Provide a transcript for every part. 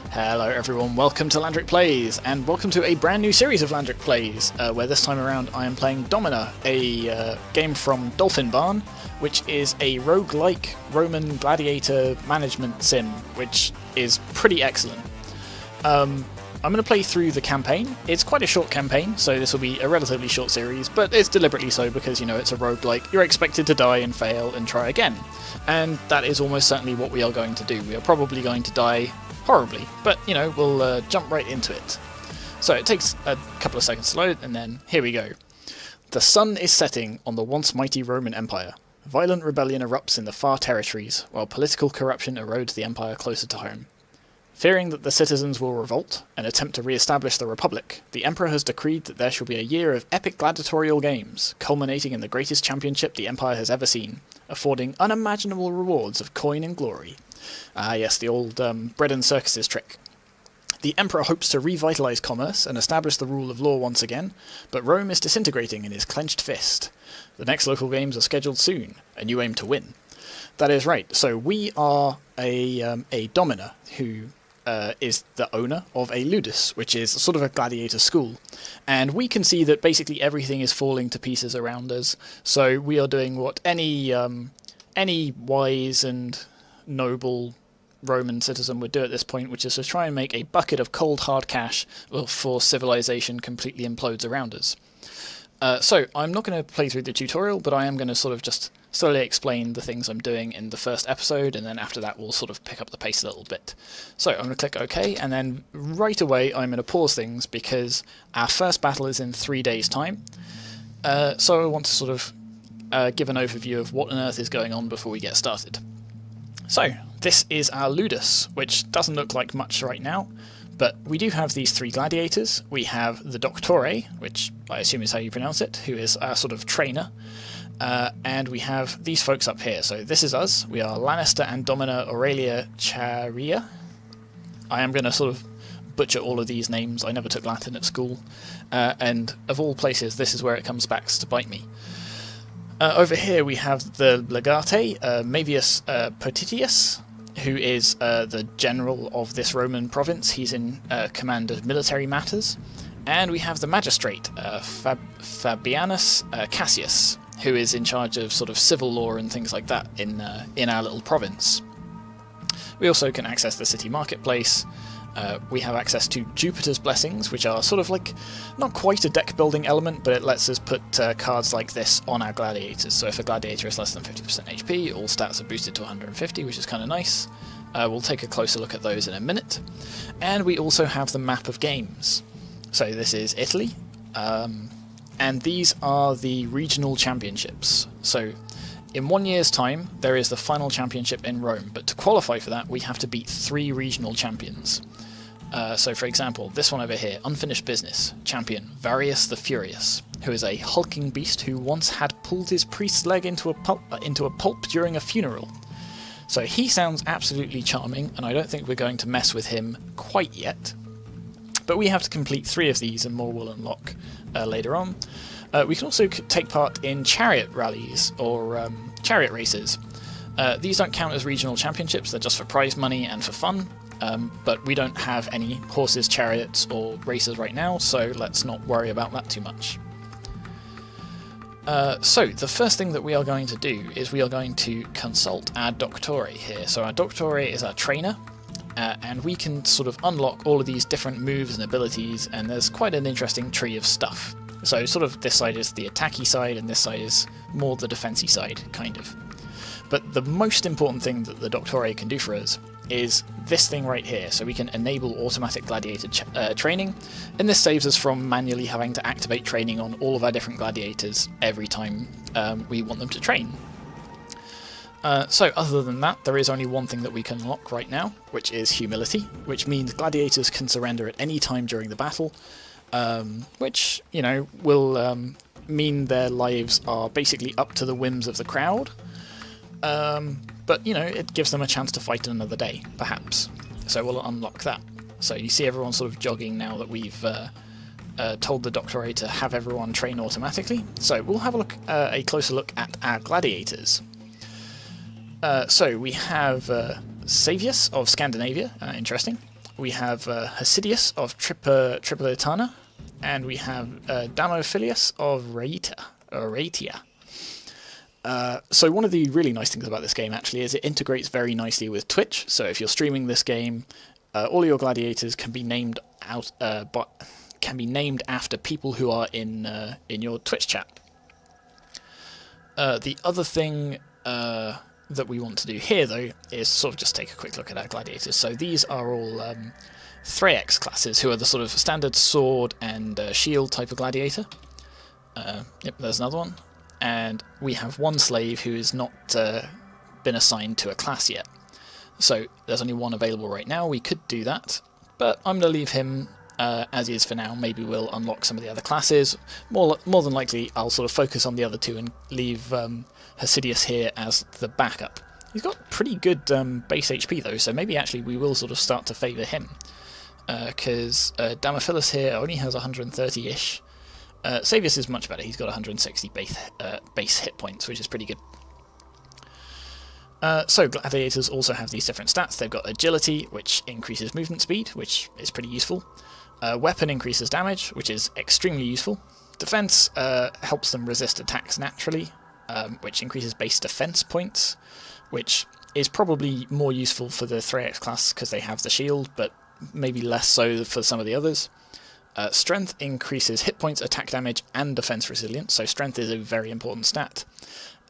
Hello everyone, welcome to Landric Plays, and welcome to a brand new series of Landric Plays, where this time around I am playing Domina, a game from Dolphin Barn, which is a roguelike Roman gladiator management sim, which is pretty excellent. I'm going to play through the campaign. It's quite a short campaign, so this will be a relatively short series, but it's deliberately so because, you know, it's a roguelike. You're expected to die and fail and try again, and that is almost certainly what we are going to do. We are probably going to die horribly, but you know, we'll jump right into it. So it takes a couple of seconds to load, and then here we go. The sun is setting on the once mighty Roman Empire. Violent rebellion erupts in the far territories, while political corruption erodes the empire closer to home. Fearing that the citizens will revolt and attempt to re-establish the Republic, the Emperor has decreed that there shall be a year of epic gladiatorial games, culminating in the greatest championship the Empire has ever seen, affording unimaginable rewards of coin and glory. Ah yes, the old bread and circuses trick. The Emperor hopes to revitalise commerce and establish the rule of law once again, but Rome is disintegrating in his clenched fist. The next local games are scheduled soon, and you aim to win. That is right, so we are a Domina who is the owner of a ludus, which is sort of a gladiator school, and we can see that basically everything is falling to pieces around us, so we are doing what any wise and noble Roman citizen would do at this point, which is to try and make a bucket of cold hard cash before civilization completely implodes around us. So I'm not going to play through the tutorial, but I am going to sort of just slowly explain the things I'm doing in the first episode, and then after that we'll sort of pick up the pace a little bit. So I'm going to click OK, and then right away I'm going to pause things because our first battle is in 3 days' time. So I want to sort of give an overview of what on earth is going on before we get started. So this is our ludus, which doesn't look like much right now, but we do have these 3 gladiators. We have the Doctore, which I assume is how you pronounce it, who is our sort of trainer, and we have these folks up here. So this is us. We are Lannister and Domina Aurelia Charia. I am going to sort of butcher all of these names. I never took Latin at school, and of all places, this is where it comes back to bite me. Over here we have the Legate, Mavius Potitius, who is the general of this Roman province. He's in command of military matters. And we have the Magistrate, Fabianus Cassius, who is in charge of sort of civil law and things like that in our little province. We also can access the city marketplace. We have access to Jupiter's Blessings, which are sort of like, not quite a deck building element, but it lets us put cards like this on our gladiators. So if a gladiator is less than 50% HP, all stats are boosted to 150, which is kind of nice. We'll take a closer look at those in a minute. And we also have the map of games. So this is Italy, and these are the regional championships. So in 1 year's time, there is the final championship in Rome, but to qualify for that, we have to beat 3 regional champions. So for example, this one over here, Unfinished Business, champion Varius the Furious, who is a hulking beast who once had pulled his priest's leg into a pulp during a funeral. So he sounds absolutely charming, and I don't think we're going to mess with him quite yet. But we have to complete 3 of these, and more will unlock later on. We can also take part in chariot rallies, or chariot races. These don't count as regional championships, they're just for prize money and for fun. But we don't have any horses, chariots, or races right now, so let's not worry about that too much. So the first thing that we are going to do is we are going to consult our Doctore here. So our Doctore is our trainer, and we can sort of unlock all of these different moves and abilities, and there's quite an interesting tree of stuff. So sort of this side is the attacky side, and this side is more the defensy side, kind of. But the most important thing that the Doctore can do for us is this thing right here. So we can enable automatic gladiator training, and this saves us from manually having to activate training on all of our different gladiators every time we want them to train. So other than that, there is only one thing that we can unlock right now, which is humility, which means gladiators can surrender at any time during the battle, which, you know, will mean their lives are basically up to the whims of the crowd. But, you know, it gives them a chance to fight another day, perhaps. So we'll unlock that. So you see everyone sort of jogging now that we've told the Doctore to have everyone train automatically. So we'll have a closer look at our gladiators. So we have Savius of Scandinavia, interesting. we have Hasidius of Tripolitana, and we have Damophilius of Rhaetia. So one of the really nice things about this game actually is it integrates very nicely with Twitch. So if you're streaming this game, all your gladiators can be named after people who are in your Twitch chat. The other thing that we want to do here, though, is sort of just take a quick look at our gladiators. So these are all Thraex classes, who are the sort of standard sword and shield type of gladiator. Yep, there's another one. And we have one slave who has not been assigned to a class yet. So there's only one available right now. We could do that, but I'm going to leave him as he is for now. Maybe we'll unlock some of the other classes. More than likely, I'll sort of focus on the other two and leave Hasidius here as the backup. He's got pretty good base HP though, so maybe actually we will sort of start to favour him. Because Damophilus here only has 130-ish. Savius is much better. He's got 160 base hit points, which is pretty good. So gladiators also have these different stats. They've got agility, which increases movement speed, which is pretty useful. Weapon increases damage, which is extremely useful. Defense helps them resist attacks naturally, which increases base defense points, which is probably more useful for the Thraex class because they have the shield, but maybe less so for some of the others. Strength increases hit points, attack damage, and defense resilience, so strength is a very important stat.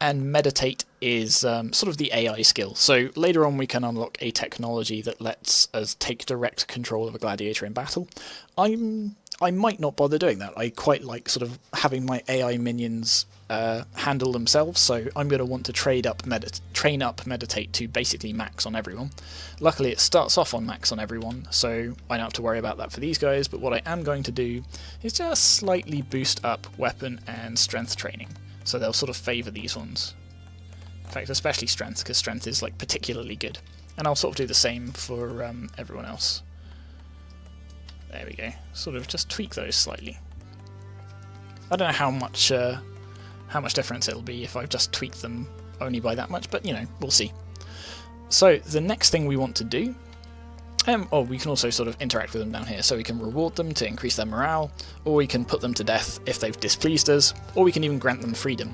And meditate is sort of the AI skill. So later on we can unlock a technology that lets us take direct control of a gladiator in battle. I might not bother doing that. I quite like sort of having my AI minions handle themselves, so I'm going to want to train up meditate to basically max on everyone. Luckily it starts off on max on everyone, so I don't have to worry about that for these guys, but what I am going to do is just slightly boost up weapon and strength training. So they'll sort of favour these ones. In fact, especially strength, because strength is like particularly good. And I'll sort of do the same for everyone else. There we go. Sort of just tweak those slightly. I don't know how much difference it'll be if I just tweak them only by that much, but you know, we'll see. So the next thing we want to do, we can also sort of interact with them down here, so we can reward them to increase their morale, or we can put them to death if they've displeased us, or we can even grant them freedom.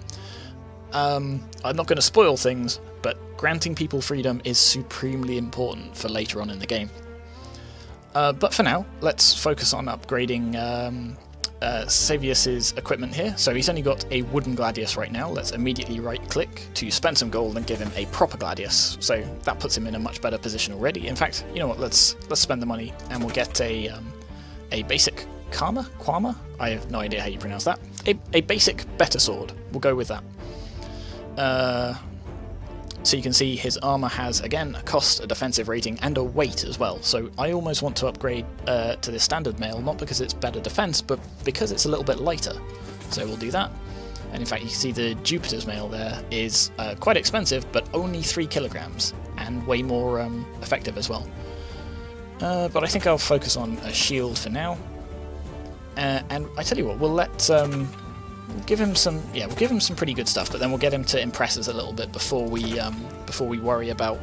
I'm not going to spoil things, but granting people freedom is supremely important for later on in the game. But for now, let's focus on upgrading Savius's equipment here. So he's only got a wooden gladius right now. Let's immediately right-click to spend some gold and give him a proper gladius. So that puts him in a much better position already. In fact, you know what? Let's spend the money and we'll get a basic Quama. I have no idea how you pronounce that. A basic better sword. We'll go with that. So you can see his armour has, again, a cost, a defensive rating, and a weight as well. So I almost want to upgrade to the standard mail, not because it's better defense, but because it's a little bit lighter. So we'll do that. And in fact, you can see the Jupiter's mail there is quite expensive, but only 3 kilograms, and way more effective as well. But I think I'll focus on a shield for now. And I tell you what, we'll let... We'll give him some pretty good stuff, but then we'll get him to impress us a little bit before we worry about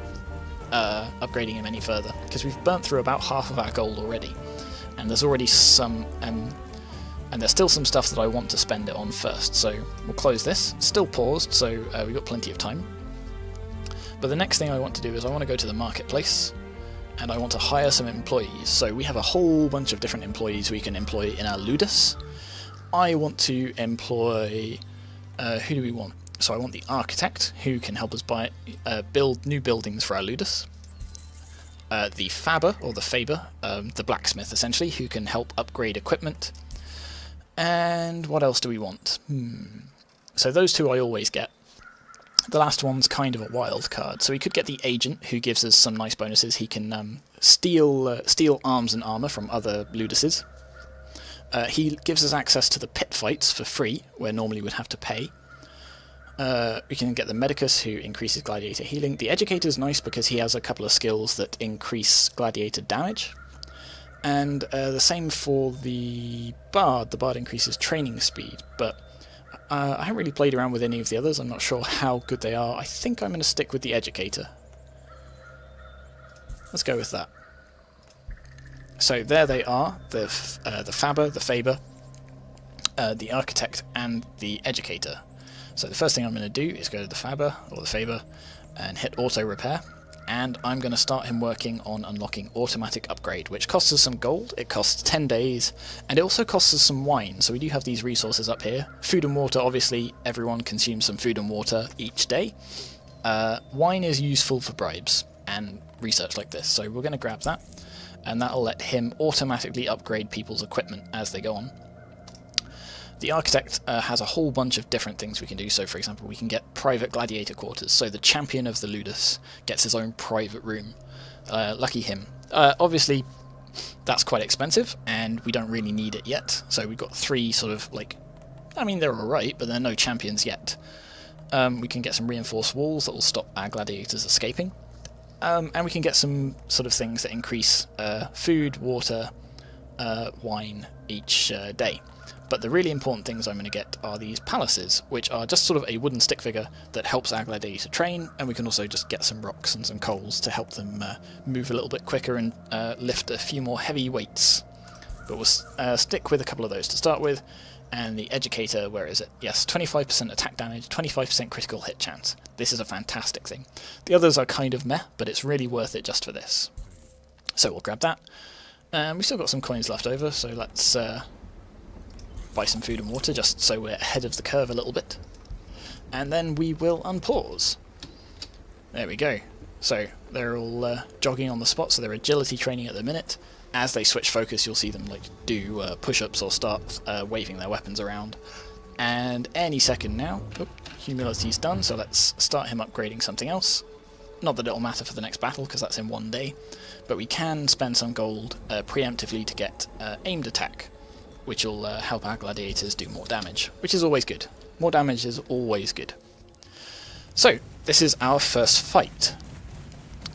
upgrading him any further, because we've burnt through about half of our gold already, and there's already some, and there's still some stuff that I want to spend it on first. So we'll close this. It's still paused, so we've got plenty of time. But the next thing I want to do is I want to go to the marketplace, and I want to hire some employees. So we have a whole bunch of different employees we can employ in our ludus. I want to employ, who do we want? So I want the architect, who can help us build new buildings for our ludus. The fabber, or the faber, the blacksmith essentially, who can help upgrade equipment. And what else do we want? So those two I always get. The last one's kind of a wild card. So we could get the agent, who gives us some nice bonuses. He can steal arms and armour from other luduses. He gives us access to the pit fights for free, where normally we'd have to pay. We can get the Medicus, who increases gladiator healing. The Educator's nice because he has a couple of skills that increase gladiator damage. And the same for the Bard. The Bard increases training speed, but I haven't really played around with any of the others. I'm not sure how good they are. I think I'm going to stick with the Educator. Let's go with that. So there they are, the Fabber, the Faber, the Architect, and the Educator. So the first thing I'm going to do is go to the Fabber, or the Faber, and hit Auto Repair, and I'm going to start him working on unlocking Automatic Upgrade, which costs us some gold, it costs 10 days, and it also costs us some wine, so we do have these resources up here. Food and water, obviously, everyone consumes some food and water each day. Wine is useful for bribes and research like this, so we're going to grab that, and that'll let him automatically upgrade people's equipment as they go on. The Architect has a whole bunch of different things we can do. So, for example, we can get private gladiator quarters. So the champion of the Ludus gets his own private room. Lucky him. Obviously, that's quite expensive, and we don't really need it yet. So we've got 3 sort of, like... I mean, they're alright, but they're no champions yet. We can get some reinforced walls that will stop our gladiators escaping. And we can get some sort of things that increase food, water, wine each day. But the really important things I'm going to get are these palaces, which are just sort of a wooden stick figure that helps our gladiator train, and we can also just get some rocks and some coals to help them move a little bit quicker and lift a few more heavy weights. But we'll stick with a couple of those to start with, and the Educator, where is it? Yes, 25% attack damage, 25% critical hit chance. This is a fantastic thing. The others are kind of meh, but it's really worth it just for this. So we'll grab that. We've still got some coins left over, so let's... buy some food and water just so we're ahead of the curve a little bit, and then we will unpause. There we go. So they're all jogging on the spot, so they're agility training at the minute. As they switch focus, you'll see them like do push-ups or start waving their weapons around. And any second now, humility's done, so let's start him upgrading something else. Not that it'll matter for the next battle, because that's in one day, but we can spend some gold preemptively to get aimed attack, which will help our gladiators do more damage, which is always good. More damage is always good. So, this is our first fight.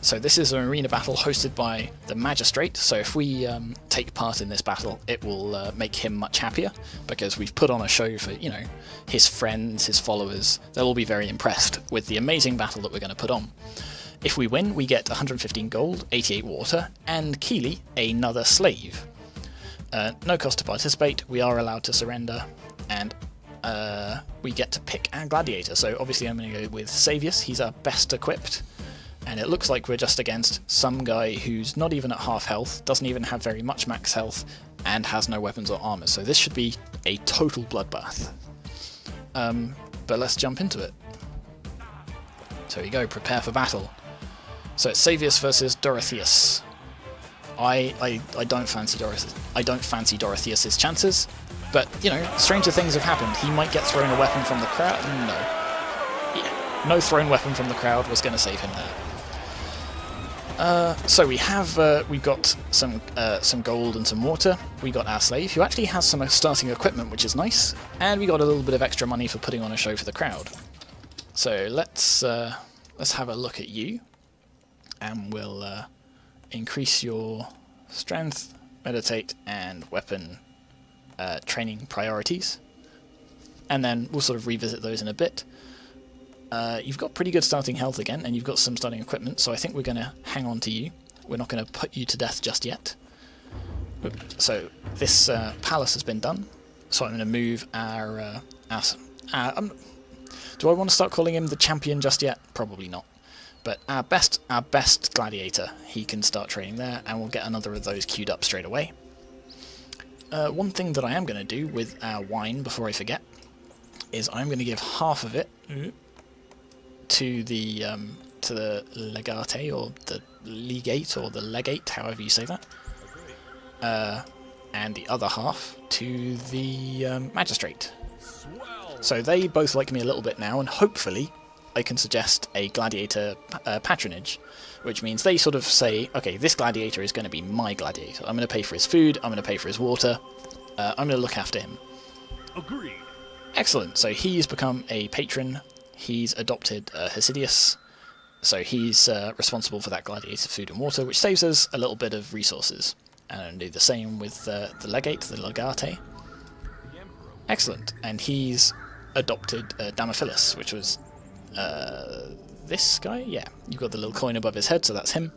So this is an arena battle hosted by the Magistrate, so if we take part in this battle, it will make him much happier, because we've put on a show for, you know, his friends, his followers. They'll all be very impressed with the amazing battle that we're going to put on. If we win, we get 115 gold, 88 water, and Keely, another slave. No cost to participate, we are allowed to surrender, and we get to pick our gladiator. So obviously I'm going to go with Savius, he's our best equipped, and it looks like we're just against some guy who's not even at half health, doesn't even have very much max health, and has no weapons or armor, so this should be a total bloodbath. But let's jump into it. So we go, prepare for battle. So it's Savius versus Dorotheus. I don't fancy Dorotheus. I don't fancy Dorotheus's chances, but you know, stranger things have happened. He might get thrown a weapon from the crowd. No, yeah, no thrown weapon from the crowd was going to save him there. So we've got some gold and some water. We got our slave, who actually has some starting equipment, which is nice, and we got a little bit of extra money for putting on a show for the crowd. So let's have a look at you, and we'll increase your strength, meditate, and weapon training priorities, and then we'll sort of revisit those in a bit. You've got pretty good starting health again, and you've got some starting equipment, so I think we're going to hang on to you. We're not going to put you to death just yet. So this palace has been done, so I'm going to move our do I want to start calling him the champion just yet? Probably not. But our best gladiator, he can start training there, and we'll get another of those queued up straight away. One thing that I am going to do with our wine, before I forget, is I'm going to give half of it to the legate, or the legate, or the legate, however you say that, and the other half to the magistrate. So they both like me a little bit now, and hopefully I can suggest a gladiator patronage, which means they sort of say, okay, this gladiator is going to be my gladiator. I'm going to pay for his food, I'm going to pay for his water, I'm going to look after him. Agreed. Excellent, so he's become a patron, he's adopted Hesidius, so he's responsible for that gladiator food and water, which saves us a little bit of resources. And I'll do the same with the legate, the legate. Excellent, and he's adopted Damophilus, which was this guy? Yeah, you've got the little coin above his head, so that's him.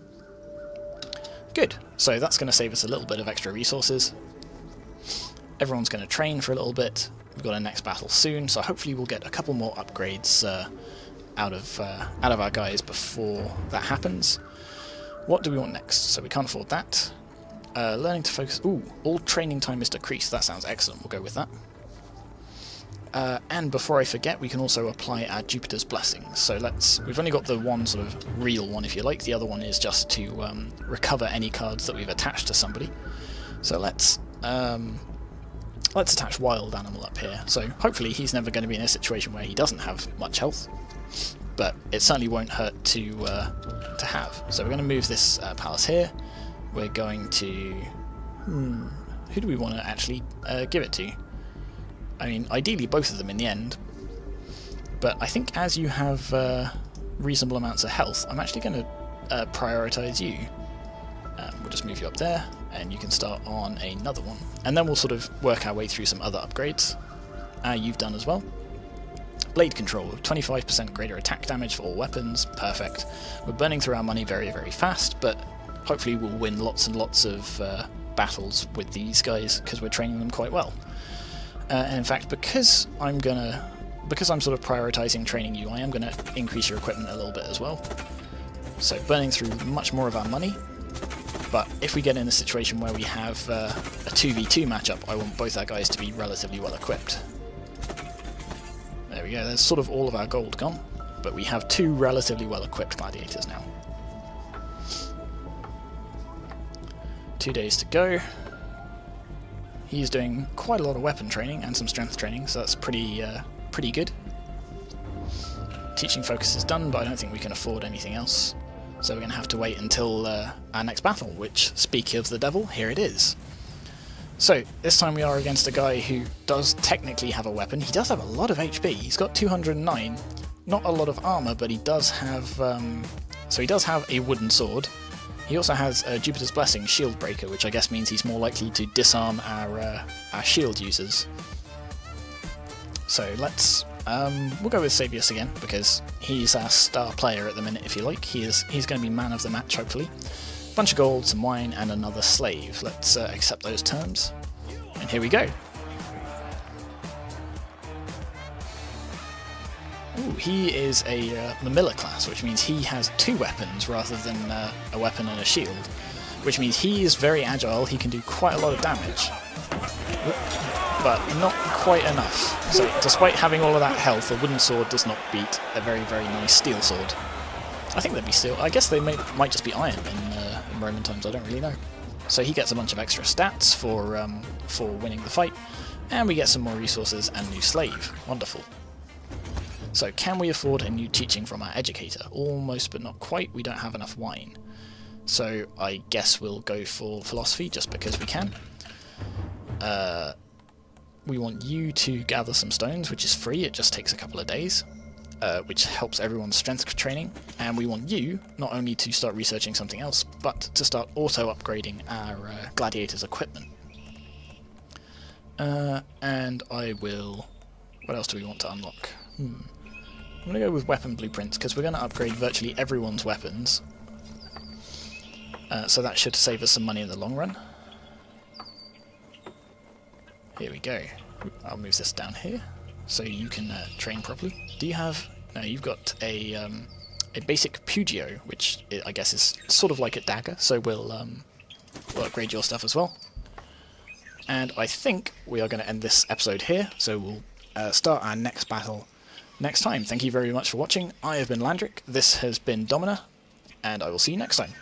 Good, so that's going to save us a little bit of extra resources. Everyone's going to train for a little bit. We've got a next battle soon, so hopefully we'll get a couple more upgrades out of our guys before that happens. What do we want next? So we can't afford that. Learning to focus. Ooh, all training time is decreased. That sounds excellent. We'll go with that. And before I forget, we can also apply our Jupiter's Blessings. So we've only got the one sort of real one, if you like. The other one is just to recover any cards that we've attached to somebody. So let's attach Wild Animal up here. So hopefully he's never going to be in a situation where he doesn't have much health, but it certainly won't hurt to have. So we're going to move this palace here. We're going to... who do we want to actually give it to? I mean, ideally both of them in the end, but I think as you have reasonable amounts of health, I'm actually going to prioritise you. We'll just move you up there, and you can start on another one. And then we'll sort of work our way through some other upgrades. You've done as well. Blade control, 25% greater attack damage for all weapons, perfect. We're burning through our money very, very fast, but hopefully we'll win lots and lots of battles with these guys, because we're training them quite well. And in fact, because I'm sort of prioritising training you, I am going to increase your equipment a little bit as well. So burning through much more of our money, but if we get in a situation where we have a 2v2 matchup, I want both our guys to be relatively well equipped. There we go, there's sort of all of our gold gone, but we have two relatively well equipped gladiators now. 2 days to go. He's doing quite a lot of weapon training and some strength training, so that's pretty good. Teaching focus is done, but I don't think we can afford anything else. So we're going to have to wait until our next battle, which, speaking of the devil, here it is. So, this time we are against a guy who does technically have a weapon. He does have a lot of HP. He's got 209. Not a lot of armor, but he does have... so he does have a wooden sword. He also has Jupiter's Blessing, Shield Breaker, which I guess means he's more likely to disarm our shield users. So let's... we'll go with Sabius again, because he's our star player at the minute, if you like. He's going to be man of the match, hopefully. Bunch of gold, some wine, and another slave. Let's accept those terms. And here we go. Ooh, he is a Mamilla class, which means he has 2 weapons rather than a weapon and a shield. Which means he is very agile, he can do quite a lot of damage. But not quite enough. So despite having all of that health, a wooden sword does not beat a very, very nice steel sword. I think they'd be steel. I guess they might just be iron in Roman times, I don't really know. So he gets a bunch of extra stats for winning the fight, and we get some more resources and a new slave. Wonderful. So can we afford a new teaching from our educator? Almost, but not quite. We don't have enough wine. So I guess we'll go for philosophy just because we can. We want you to gather some stones, which is free. It just takes a couple of days, which helps everyone's strength training. And we want you not only to start researching something else, but to start auto-upgrading our gladiators' equipment. And I will... What else do we want to unlock? I'm going to go with weapon blueprints, because we're going to upgrade virtually everyone's weapons. So that should save us some money in the long run. Here we go. I'll move this down here, so you can train properly. Do you have... No, you've got a basic Pugio, which I guess is sort of like a dagger, so we'll upgrade your stuff as well. And I think we are going to end this episode here, so we'll start our next battle next time. Thank you very much for watching. I have been Landric, this has been Domina, and I will see you next time.